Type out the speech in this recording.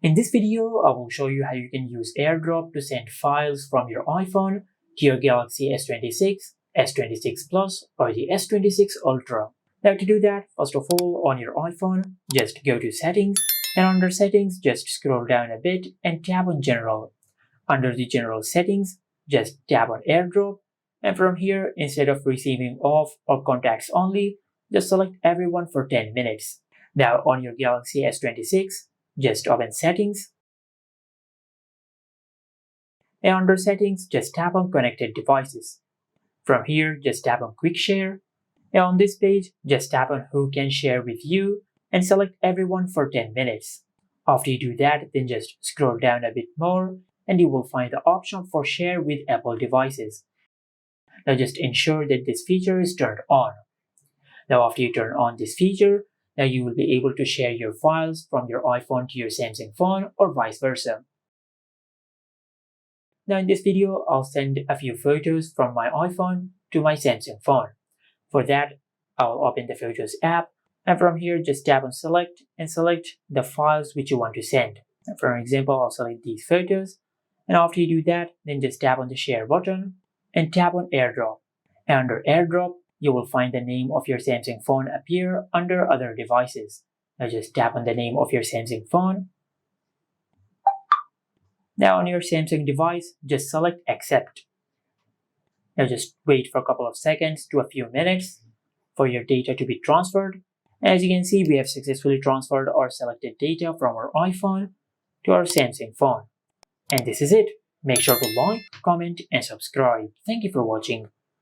In this video, I will show you how you can use AirDrop to send files from your iPhone to your Galaxy S26, S26 Plus, or the S26 Ultra. Now to do that, first of all, on your iPhone, just go to Settings, and under Settings, just scroll down a bit and tap on General. Under the General Settings, just tap on AirDrop, and from here, instead of Receiving Off or Contacts Only, just select Everyone for 10 minutes. Now on your Galaxy S26, just open Settings, and under Settings, just tap on Connected Devices. From here, just tap on Quick Share, and on this page, just tap on Who Can Share With You and select Everyone for 10 minutes. After you do that, then just scroll down a bit more and you will find the option for Share with Apple devices. Now just ensure that this feature is turned on. Now after you turn on this feature, now you will be able to share your files from your iPhone to your Samsung phone or vice versa. Now in this video, I'll send a few photos from my iPhone to my Samsung phone. For that, I'll open the Photos app, and from here just tap on Select and select the files which you want to send. And for example, I'll select these photos, and after you do that, then just tap on the Share button and tap on AirDrop. And under AirDrop, you will find the name of your Samsung phone appear under Other Devices. Now just tap on the name of your Samsung phone. Now on your Samsung device, just select Accept. Now just wait for a couple of seconds to a few minutes for your data to be transferred. As you can see, we have successfully transferred our selected data from our iPhone to our Samsung phone. And this is it. Make sure to like, comment, and subscribe. Thank you for watching.